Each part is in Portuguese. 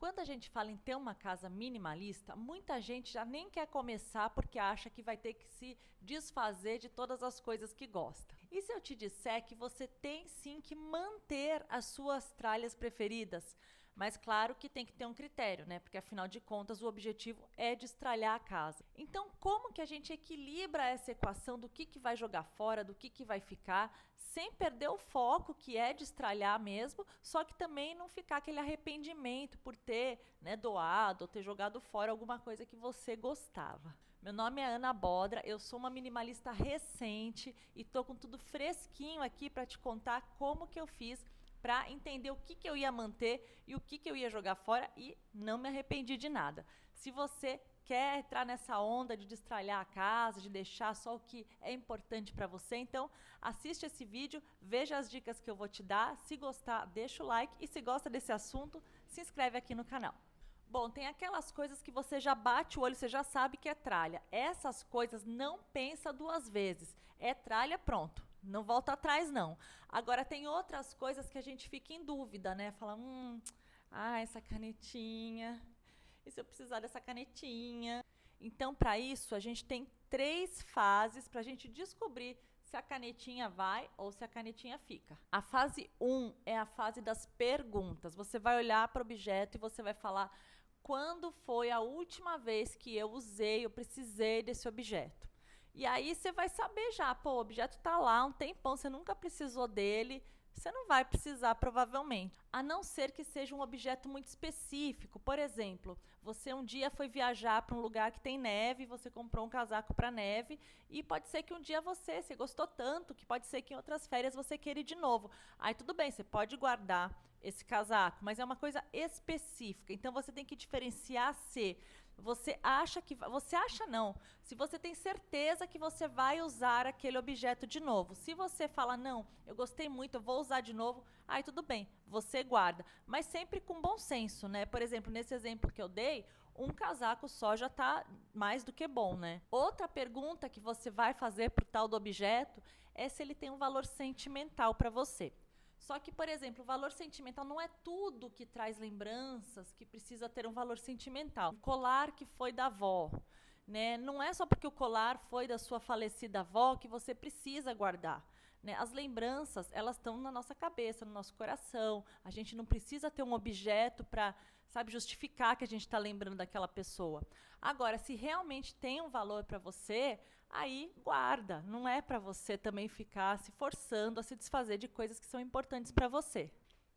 Quando a gente fala em ter uma casa minimalista, muita gente já nem quer começar porque acha que vai ter que se desfazer de todas as coisas que gosta. E se eu te disser que você tem sim que manter as suas tralhas preferidas? Mas claro que tem que ter um critério, né? Porque afinal de contas o objetivo é destralhar a casa. Então, como que a gente equilibra essa equação do que vai jogar fora, do que vai ficar, sem perder o foco, que é destralhar mesmo, só que também não ficar aquele arrependimento por ter, né, doado ou ter jogado fora alguma coisa que você gostava. Meu nome é Ana Bodra, eu sou uma minimalista recente e tô com tudo fresquinho aqui para te contar como que eu fiz para entender o que eu ia manter e o que eu ia jogar fora, e não me arrependi de nada. Se você quer entrar nessa onda de destralhar a casa, de deixar só o que é importante para você, então assiste esse vídeo, veja as dicas que eu vou te dar. Se gostar, deixa o like, e se gosta desse assunto, se inscreve aqui no canal. Bom, tem aquelas coisas que você já bate o olho, você já sabe que é tralha. Essas coisas não pensa duas vezes. É tralha, pronto. Não volta atrás, não. Agora, tem outras coisas que a gente fica em dúvida, né? Fala, essa canetinha. E se eu precisar dessa canetinha? Então, para isso, a gente tem 3 fases para a gente descobrir se a canetinha vai ou se a canetinha fica. A fase 1 é a fase das perguntas. Você vai olhar para o objeto e você vai falar quando foi a última vez que eu usei, eu precisei desse objeto. E aí você vai saber já, pô, o objeto está lá há um tempão, você nunca precisou dele, você não vai precisar provavelmente. A não ser que seja um objeto muito específico. Por exemplo, você um dia foi viajar para um lugar que tem neve, você comprou um casaco para neve, e pode ser que um dia você gostou tanto que pode ser que em outras férias você queira ir de novo. Aí tudo bem, você pode guardar esse casaco, mas é uma coisa específica. Então você tem que diferenciar se você acha que... Você acha não. Se você tem certeza que você vai usar aquele objeto de novo. Se você fala, não, eu gostei muito, eu vou usar de novo, aí tudo bem, você guarda. Mas sempre com bom senso, né? Por exemplo, nesse exemplo que eu dei, um casaco só já está mais do que bom, né? Outra pergunta que você vai fazer para o tal do objeto é se ele tem um valor sentimental para você. Só que, por exemplo, o valor sentimental não é tudo que traz lembranças que precisa ter um valor sentimental. O colar que foi da avó, né? Não é só porque o colar foi da sua falecida avó que você precisa guardar, né? As lembranças, elas estão na nossa cabeça, no nosso coração. A gente não precisa ter um objeto para, sabe, justificar que a gente está lembrando daquela pessoa. Agora, se realmente tem um valor para você, aí guarda. Não é para você também ficar se forçando a se desfazer de coisas que são importantes para você.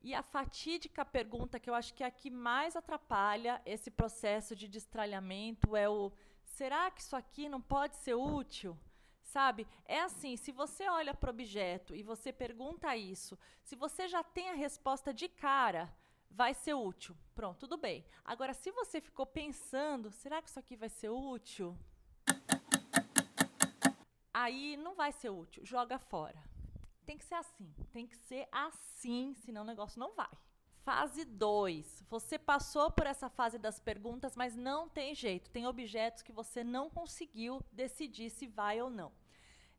E a fatídica pergunta, que eu acho que é a que mais atrapalha esse processo de destralhamento, é o: será que isso aqui não pode ser útil? Sabe? É assim, se você olha para o objeto e você pergunta isso, se você já tem a resposta de cara, vai ser útil. Pronto, tudo bem. Agora, se você ficou pensando, será que isso aqui vai ser útil? Aí não vai ser útil, joga fora. Tem que ser assim, senão o negócio não vai. Fase 2. Você passou por essa fase das perguntas, mas não tem jeito. Tem objetos que você não conseguiu decidir se vai ou não.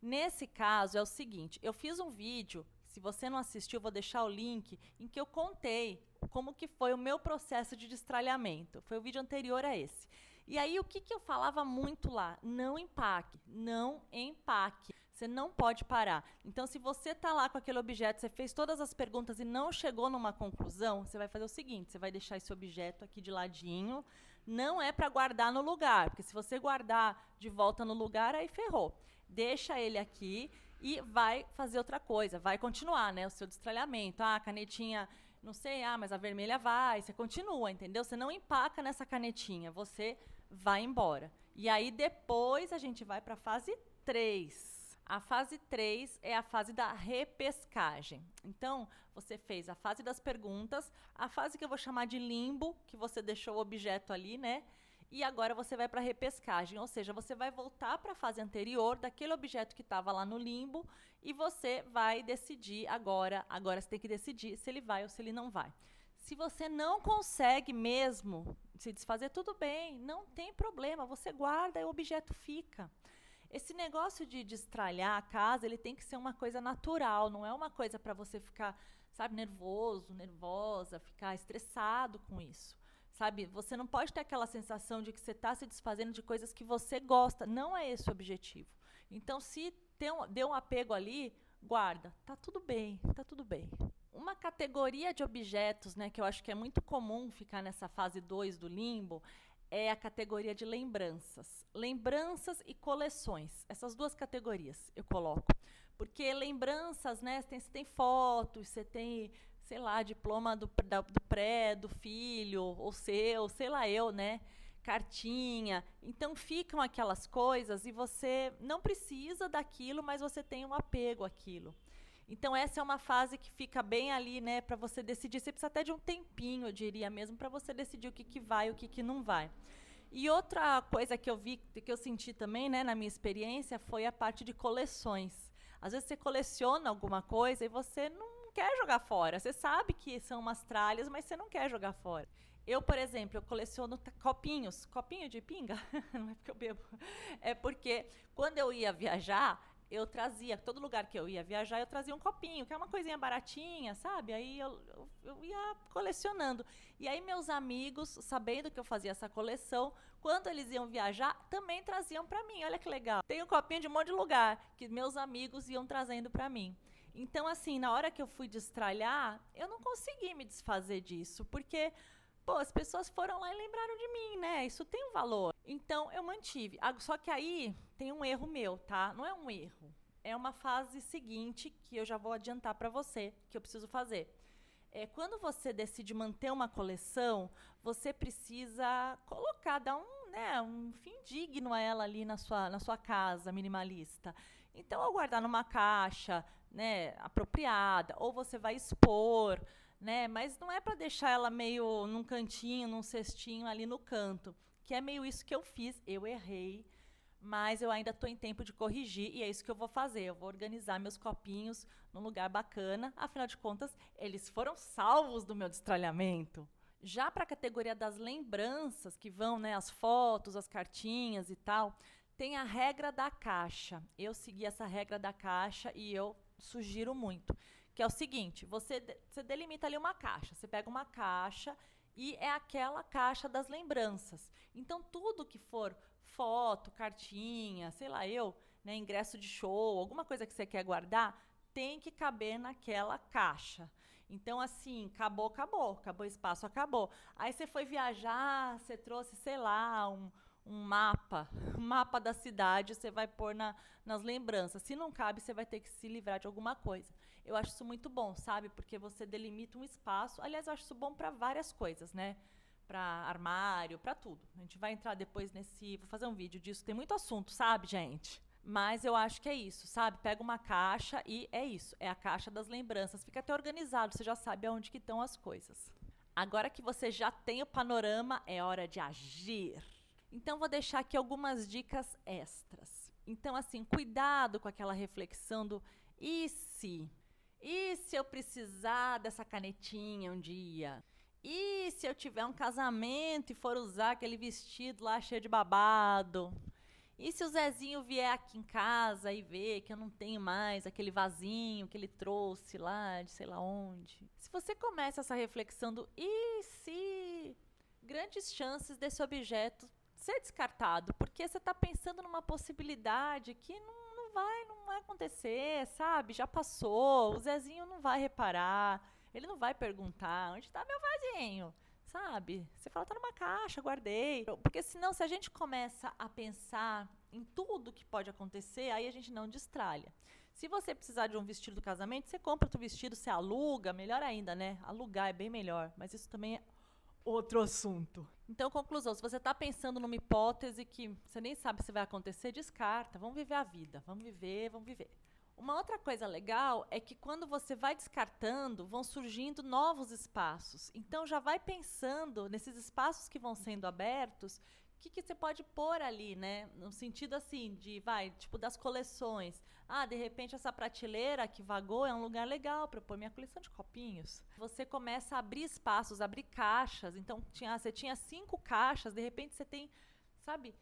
Nesse caso, é o seguinte, eu fiz um vídeo, se você não assistiu, eu vou deixar o link, em que eu contei como que foi o meu processo de destralhamento. Foi o vídeo anterior a esse. E aí, o que eu falava muito lá? Não empaque, não empaque. Você não pode parar. Então, se você está lá com aquele objeto, você fez todas as perguntas e não chegou numa conclusão, você vai fazer o seguinte, você vai deixar esse objeto aqui de ladinho. Não é para guardar no lugar, porque se você guardar de volta no lugar, aí ferrou. Deixa ele aqui e vai fazer outra coisa, vai continuar, né, o seu destralhamento. A canetinha, não sei, mas a vermelha vai, você continua, entendeu? Você não empaca nessa canetinha, você vai embora. E aí depois a gente vai para a fase 3. A fase 3 é a fase da repescagem. Então, você fez a fase das perguntas, a fase que eu vou chamar de limbo, que você deixou o objeto ali, né? E agora você vai para a repescagem, ou seja, você vai voltar para a fase anterior daquele objeto que estava lá no limbo e você vai decidir agora você tem que decidir se ele vai ou se ele não vai. Se você não consegue mesmo se desfazer, tudo bem, não tem problema, você guarda e o objeto fica. Esse negócio de destralhar a casa, ele tem que ser uma coisa natural, não é uma coisa para você ficar, sabe, nervoso, nervosa, ficar estressado com isso. sabe? Você não pode ter aquela sensação de que você está se desfazendo de coisas que você gosta. Não é esse o objetivo. Então, se deu um apego ali, guarda. Tá tudo bem, tá tudo bem. Uma categoria de objetos, né, que eu acho que é muito comum ficar nessa fase 2 do limbo, é a categoria de lembranças. Lembranças e coleções. Essas duas categorias eu coloco. Porque lembranças, né, você tem fotos, você tem, sei lá, diploma do pré, do filho, ou seu, sei lá eu, né? Cartinha. Então ficam aquelas coisas e você não precisa daquilo, mas você tem um apego àquilo. Então essa é uma fase que fica bem ali, né, para você decidir. Você precisa até de um tempinho, eu diria mesmo, para você decidir o que vai e o que não vai. E outra coisa que eu vi, que eu senti também, né, na minha experiência, foi a parte de coleções. Às vezes você coleciona alguma coisa e você não quer jogar fora. Você sabe que são umas tralhas, mas você não quer jogar fora. Eu, por exemplo, eu coleciono copinhos. Copinho de pinga? Não é porque eu bebo. É porque quando eu ia viajar, eu trazia, todo lugar que eu ia viajar, eu trazia um copinho, que é uma coisinha baratinha, sabe? Aí eu ia colecionando. E aí meus amigos, sabendo que eu fazia essa coleção, quando eles iam viajar, também traziam para mim. Olha que legal. Tem um copinho de um monte de lugar que meus amigos iam trazendo para mim. Então, assim, na hora que eu fui destralhar, eu não consegui me desfazer disso, porque pô, as pessoas foram lá e lembraram de mim, né? Isso tem um valor. Então, eu mantive. Só que aí tem um erro meu, tá? Não é um erro. É uma fase seguinte que eu já vou adiantar para você, que eu preciso fazer. Quando você decide manter uma coleção, você precisa colocar, dar um fim digno a ela ali na sua casa minimalista. Então, ou guardar numa caixa, né, apropriada, ou você vai expor, né? Mas não é para deixar ela meio num cantinho, num cestinho ali no canto, que é meio isso que eu fiz. Eu errei, mas eu ainda estou em tempo de corrigir e é isso que eu vou fazer. Eu vou organizar meus copinhos num lugar bacana. Afinal de contas, eles foram salvos do meu destralhamento. Já para a categoria das lembranças, que vão, né, as fotos, as cartinhas e tal, tem a regra da caixa. Eu segui essa regra da caixa e eu sugiro muito. Que é o seguinte, você delimita ali uma caixa. Você pega uma caixa e é aquela caixa das lembranças. Então, tudo que for foto, cartinha, sei lá eu, né, ingresso de show, alguma coisa que você quer guardar, tem que caber naquela caixa. Então, assim, acabou o espaço, acabou. Aí você foi viajar, você trouxe, sei lá, um mapa da cidade, você vai pôr nas lembranças. Se não cabe, você vai ter que se livrar de alguma coisa. Eu acho isso muito bom, sabe? Porque você delimita um espaço. Aliás, eu acho isso bom para várias coisas, né? Para armário, para tudo. A gente vai entrar depois vou fazer um vídeo disso. Tem muito assunto, sabe, gente? Mas eu acho que é isso, sabe? Pega uma caixa e é isso. É a caixa das lembranças. Fica até organizado, você já sabe aonde que estão as coisas. Agora que você já tem o panorama, é hora de agir. Então, vou deixar aqui algumas dicas extras. Então, assim, cuidado com aquela reflexão do e se? E se eu precisar dessa canetinha um dia? E se eu tiver um casamento e for usar aquele vestido lá cheio de babado? E se o Zezinho vier aqui em casa e ver que eu não tenho mais aquele vasinho que ele trouxe lá de sei lá onde? Se você começa essa reflexão do e se? Grandes chances desse objeto ser descartado, porque você está pensando numa possibilidade que não vai acontecer, sabe? Já passou, o Zezinho não vai reparar, ele não vai perguntar, onde está meu vasinho, sabe? Você fala, tá numa caixa, guardei. Porque senão, se a gente começa a pensar em tudo que pode acontecer, aí a gente não destralha. Se você precisar de um vestido do casamento, você compra outro vestido, você aluga, melhor ainda, né? Alugar é bem melhor, mas isso também é outro assunto. Então, conclusão, se você está pensando numa hipótese que você nem sabe se vai acontecer, descarta. Vamos viver a vida. Vamos viver. Uma outra coisa legal é que quando você vai descartando, vão surgindo novos espaços. Então, já vai pensando nesses espaços que vão sendo abertos, o que você pode pôr ali, né? No sentido assim, tipo das coleções. De repente essa prateleira que vagou é um lugar legal para pôr minha coleção de copinhos. Você começa a abrir espaços, abrir caixas. Então, você tinha 5 caixas, de repente você tem, sabe,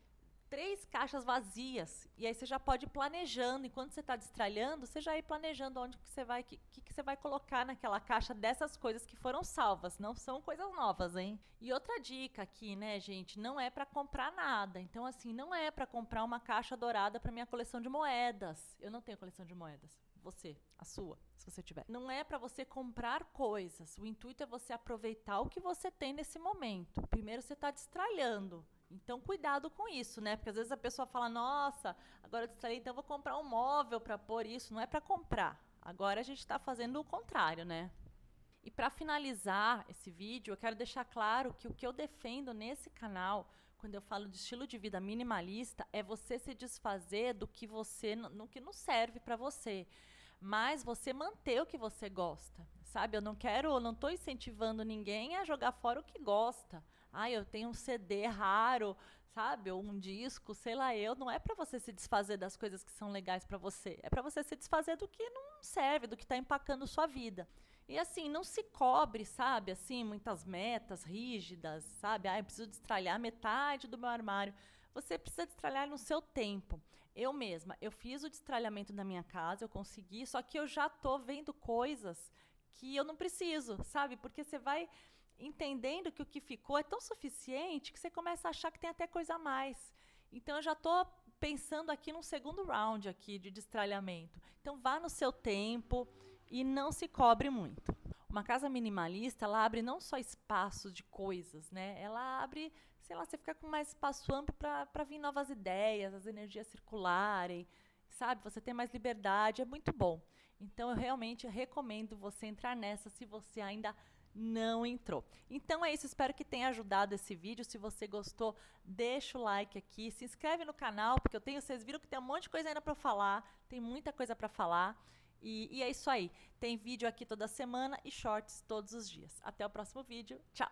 3 caixas vazias. E aí você já pode ir planejando. Enquanto você está destralhando, você já ir planejando onde que você vai, que você vai colocar naquela caixa dessas coisas que foram salvas. Não são coisas novas, hein? E outra dica aqui, né, gente? Não é para comprar nada. Então, assim, não é para comprar uma caixa dourada para minha coleção de moedas. Eu não tenho coleção de moedas. Você, a sua, se você tiver. Não é para você comprar coisas. O intuito é você aproveitar o que você tem nesse momento. Primeiro você está destralhando. Então, cuidado com isso, né? Porque às vezes a pessoa fala, nossa, agora eu distraí, então eu vou comprar um móvel para pôr isso. Não é para comprar. Agora a gente está fazendo o contrário, né? E para finalizar esse vídeo, eu quero deixar claro que o que eu defendo nesse canal, quando eu falo de estilo de vida minimalista, é você se desfazer do que você, no que não serve para você, mas você manter o que você gosta, sabe? Eu não estou incentivando ninguém a jogar fora o que gosta. Ah, eu tenho um CD raro, sabe? Ou um disco, sei lá, não é para você se desfazer das coisas que são legais para você, é para você se desfazer do que não serve, do que está empacando sua vida. E assim, não se cobre, sabe, assim, muitas metas rígidas, sabe? Ah, eu preciso destralhar metade do meu armário. Você precisa destralhar no seu tempo. Eu mesma, eu fiz o destralhamento da minha casa, eu consegui, só que eu já tô vendo coisas que eu não preciso, sabe? Porque você vai entendendo que o que ficou é tão suficiente que você começa a achar que tem até coisa a mais. Então, eu já estou pensando aqui num segundo round aqui de destralhamento. Então, vá no seu tempo e não se cobre muito. Uma casa minimalista, ela abre não só espaço de coisas, né? Ela abre, sei lá, você fica com mais espaço amplo para vir novas ideias, as energias circularem, sabe? Você tem mais liberdade, é muito bom. Então, eu realmente recomendo você entrar nessa se você ainda não entrou. Então é isso, espero que tenha ajudado esse vídeo. Se você gostou, deixa o like aqui, se inscreve no canal, porque vocês viram que tem um monte de coisa ainda para falar, tem muita coisa para falar. E é isso aí, tem vídeo aqui toda semana e shorts todos os dias. Até o próximo vídeo, tchau!